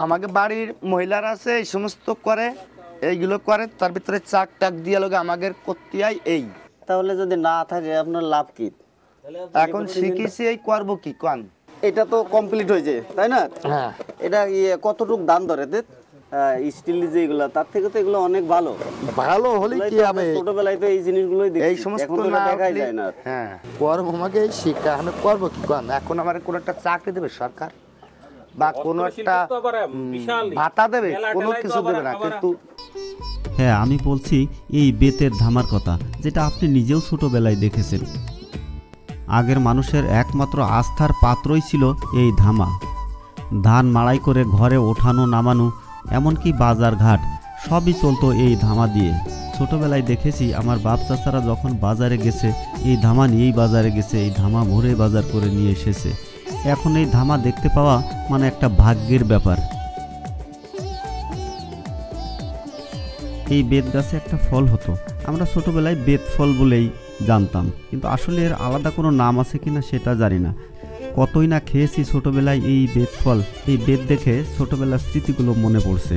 আমাকে বাড়ির মহিলারা আছে এই সমস্ত করে, এইগুলো করে, তার ভিতরে চাক টাক দিয়ে লোক আমাদের করতে হয়। এই তাহলে যদি না থাকে আপনার লাভ কি? এখন শিখেছি, এই করবো কি কোন? এটা তো কমপ্লিট হয়েছে তাই না? হ্যাঁ। এটা কতটুক দাম ধরে স্টিল যেগুলো, তার থেকে তো এগুলো অনেক ভালো। ভালো হলে কি হবে, ছোটবেলায় তো এই জিনিসগুলোই দেখি, এই সমস্ত না দেখাই যায় না। হ্যাঁ, করবো আমাকে শিখা, আমি করবো কি কোন? এখন আমার কোনো একটা চাকরি দেবে সরকার, বা কোনো একটা ভাতা দেবে, কোনো কিছু দেবে না, কিন্তু হ্যাঁ, আমি বলছি এই বেতের ধামার কথা, যেটা আপনি নিজেও ছোটবেলায় দেখেছেন। আগের মানুষের একমাত্র আস্থার পাত্রই ছিল এই ধামা। ধান মাড়াই করে ঘরে ওঠানো নামানো, এমনকি বাজার ঘাট সবই চলতো এই ধামা দিয়ে। ছোটবেলায় দেখেছি আমার বাপ চাচারা যখন বাজারে গেছে এই ধামা নিয়েই বাজারে গেছে, এই ধামা ভরে বাজার করে নিয়ে এসেছে। এখন এই ধামা দেখতে পাওয়া মানে একটা ভাগ্যের ব্যাপার। এই বেত গাছে একটা ফল হতো, আমরা ছোটবেলায় বেত ফল বলেই জানতাম, কিন্তু আসলে এর আলাদা কোনো নাম আছে কিনা সেটা জানি না। কতই না খেয়েছি ছোটবেলায় এই বেত ফল, এই বেত দেখে ছোটবেলার স্মৃতিগুলো মনে পড়ছে।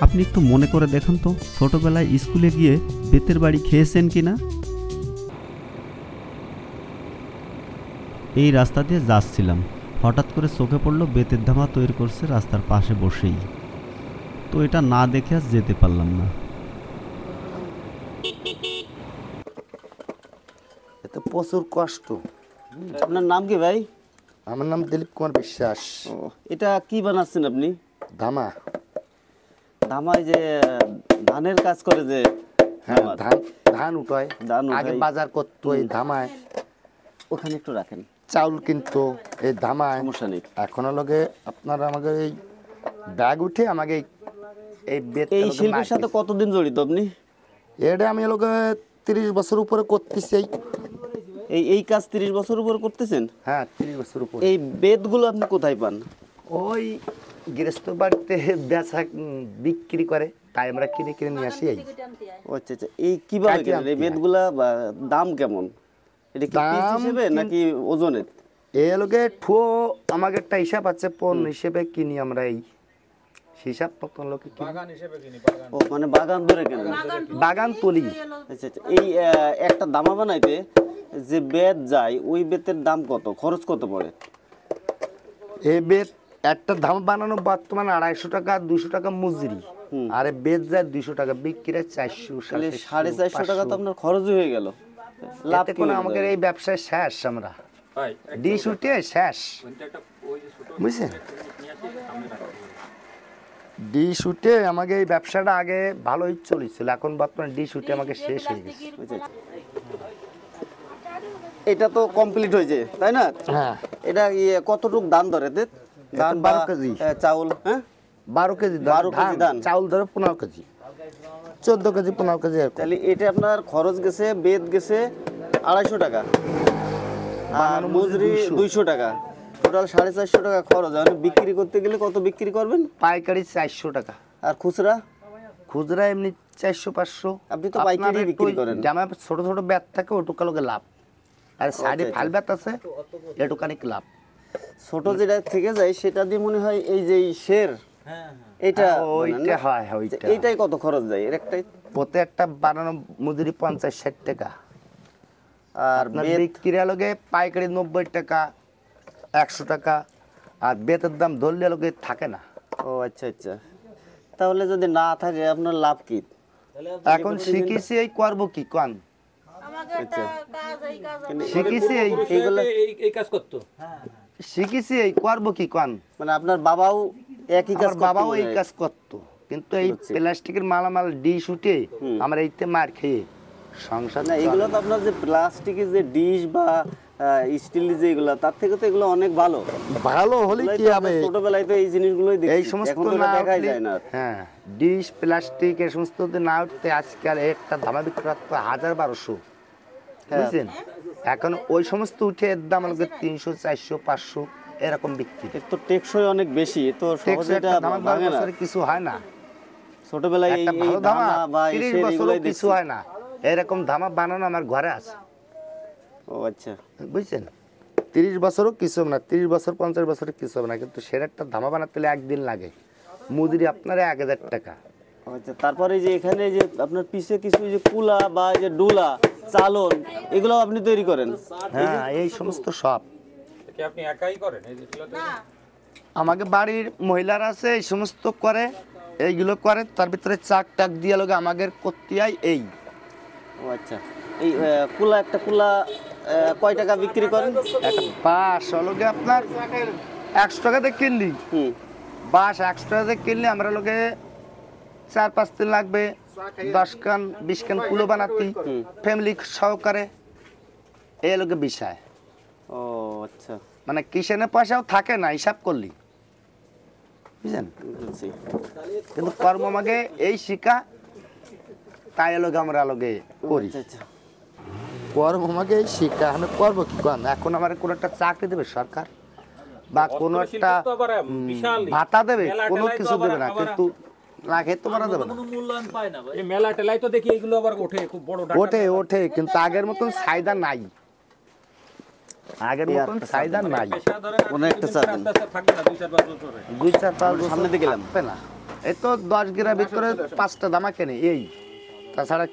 আপনি একটু মনে করে দেখুন তো, ছোটবেলায় স্কুলে গিয়ে বেতের বাড়ি খেয়েছেন কিনা? এই রাস্তা দিয়ে যাচ্ছিলাম, হঠাৎ করে চোখে পড়লো বেতের ধামা তৈরি করছে রাস্তার পাশে বসেই। তো এটা না দেখে আর যেতে পারলাম না। এতে প্রচুর কষ্ট। আপনার নাম কি ভাই? আমার নাম দিলীপ কুমার বিশ্বাস। এটা কি বানাচ্ছেন আপনি? ধামা। ধামায় যে ধানের কাজ করে যে, হ্যাঁ, ধান উঠায়, আগে বাজার করতো এই ধামায়। ওখানে একটু রাখেন। চাউল কিন্তু এই ধামায়, সমস্যা নেই। এখন লগে আপনারা আমাকে এই ব্যাগ উঠে আমাকে এই বেত, এই শিল্পের সাথে কতদিন জড়িত আপনি? এটা আমি লোকে 30 বছর উপরে করতেছি। এই কাজ 30 বছর উপরে করতেছেন? হ্যাঁ, 30 বছর উপরে। এই বেতগুলো আপনি কোথায় পান? ওই গৃহস্থ বাড়িতে বেচা বিক্রি করে, তাই আমরা কিনে কিনে নিয়ে আসি। আচ্ছা আচ্ছা, এই কিভাবে কেনেন এই বেতগুলা, দাম কেমন? এটা কি পিস হিসেবে নাকি ওজনের? এই লোকে ঠুয়ো আমাকে একটা হিসাব আছে, পণ হিসেবে কিনি আমরা। এই হিসাব পত্র লোকে বাগান হিসেবে কিনি। ও মানে বাগান ধরে কেনেন? বাগান তুলি। আচ্ছা আচ্ছা, এই একটা দামা বানাইতে যে বেত যায়, ওই বেতের দাম কত, খরচ কত পড়ে? এই বেত একটা ধাম বানানো বর্তমানে 250 টাকা 200 টাকা মজুরি, আর বেত যায় 200 টাকা, বিক্রি 400 450 টাকা তো আপনার খরচই হয়ে গেল। লাভ লাভ কোনো আমাদের এই ব্যবসায় শেষ, আমরা ডিশ উঠে শেষ, বুঝছেন? ডিশ উঠে আমাকে এই ব্যবসাটা আগে ভালোই চলেছিল, এখন বর্তমানে ডিশ উঠে আমাকে শেষ হয়ে গেছে। এটা তো কমপ্লিট হয়েছে তাই না? হ্যাঁ। এটা কতটুক দাম ধরে ধান? 12 কেজি চাউল। হ্যাঁ, 12 কেজি 12 কেজি ধান। চাউল ধরে 15 কেজি 14 কেজি 15 কেজি। তাহলে এটা আপনার খরচ গেছে, বেত গেছে 250 টাকা, আর মজুরি 200 টাকা, টোটাল 450 টাকা খরচ। আপনি বিক্রি করতে গেলে কত বিক্রি করবেন? পাইকারি 400 টাকা, আর খুচরা? খুচরা এমনি 400-500। আপনি তো পাইকারি বিক্রি করেন। জামা ছোট ছোট ব্যাট থাকে, ওটুকা লোকে লাভ, আর সাইডে ফাল ব্যাট আছে, এটুকানি লাভ। ছোট যেটা থেকে যায় সেটা দিয়ে মনে হয় এই যে শের, এটা ওইটা হয়। এইটাই কত খরচ যায় এর একটাই? প্রত্যেকটা বানানো মজুরি 50-60 টাকা, আর বিক্রি লোকে পাইকারি 90 টাকা 100 টাকা, আর বেতের দাম ধরলে লোকে থাকে না। ও আচ্ছা আচ্ছা, তাহলে যদি না থাকে আপনার লাভ কি? এখন শিখেছি, এই করবো কি কোন? আচ্ছা, শিখেছি এই কাজ করতো, শিখেছি এই করবো কি কোন? মানে আপনার বাবাও একই কাজ করতো? বাবাও এই কাজ করতো, কিন্তু এই প্লাস্টিকের মালামাল ডিশ উঠে আমরা এইতে মার খেয়ে সংসার। না, এগুলো তো আপনার যে প্লাস্টিকের যে ডিশ বা স্টিল যেগুলো, তার থেকে তো এগুলো অনেক ভালো। ভালো হলে কি হবে, ছোটবেলায় তো এই জিনিসগুলোই দেখি, এই সমস্ত দেখাই যায় না। হ্যাঁ, ডিশ প্লাস্টিক এই সমস্ত না উঠতে আজকাল একটা ধামা বিক্রি করতে 1000-1200, বুঝছেন? এখন ওই সমস্ত উঠে এর দাম আমাদের 300 400 500 এরকম বিক্রি। তো টেকসই অনেক বেশি, তো সহজে এটা ভাঙে না, কিছু হয় না। ছোটবেলায় একটা ভালো ধামা 30 বছরও কিছু হয় না, এরকম ধামা বানানো আমার ঘরে আছে। ও আচ্ছা, বুঝছেন? 30 বছরও কিছু হবে না, 30 বছর 50 বছরে কিছু হবে না, কিন্তু সেটা একটা ধামা বানাতে হলে একদিন লাগে, মজুরি আপনার 1000 টাকা। আচ্ছা, তারপরে যে এখানে যে আপনার পিছে কিছু যে কুলা বা এই যে ডুলা চালন এগুলো আপনি তৈরি করেন? হ্যাঁ, এই সমস্ত সব কি আপনি একাই করেন এই যেগুলো তৈরি? আমাকে বাড়ির মহিলারা আছে, এই সমস্ত করে, এইগুলো করে, তার ভিতরে চাক টাক দিয়ে লোক আমাদের করতে হয়। এই ও আচ্ছা, এই কুলা, একটা কুলা কয় টাকা বিক্রি করেন? একটা বাঁশ হলোকে আপনার 100 টাকাতে কিনলি, হুম, বাঁশ 100 টাকাতে কিনলে আমরা লোকে 4-5 দিন লাগবে 10 কান 20 কান কুলো বানাতে, ফ্যামিলি সহকারে। এই লোকে বিষয় ও আচ্ছা, মানে কিষেনে পয়সাও থাকে না হিসাব করলি, বুঝলেন? বুঝছি। কিন্তু কর্ম আমাকে এই শিক্ষা, তাই লোকে আমরা লোকে করি। আচ্ছা আচ্ছা, কর্ম আমাকে এই শিক্ষা, আমি করবো কি কম? এখন আমার কোনো একটা চাকরি দেবে সরকার, বা কোনো একটা তো আবার বিশাল ভাতা দেবে, মেলা কোনো টেলাই তো কিছু আবার দেবে না, কিন্তু লাখে তো মারা যাবে না। এই মেলা টেলাই তো দেখি এগুলো আবার ওঠে খুব বড় ডাকা। ওঠে ওঠে, কিন্তু আগের মতন চাহিদা নাই, আগের মতন চাহিদা নাই। পেশা ধরেন কোনো একটা আস্তে চাবেন। আস্তে থাকবে না 2-4 বছর পরে। 2-4-5 বছর সামনে দিকে গেলাম। থাকবে না। এই তো 10 গিরা ভিতরে 5টা দামা কেনে, এই তাছাড়া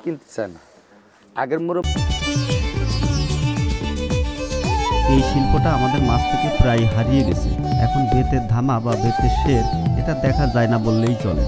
কিনতে চায় না আগের মুরব্বী। এই শিল্পটা আমাদের মাছ থেকে প্রায় হারিয়ে গেছে। এখন বেতের ধামা বা বেতের শের এটা দেখা যায় না বললেই চলে।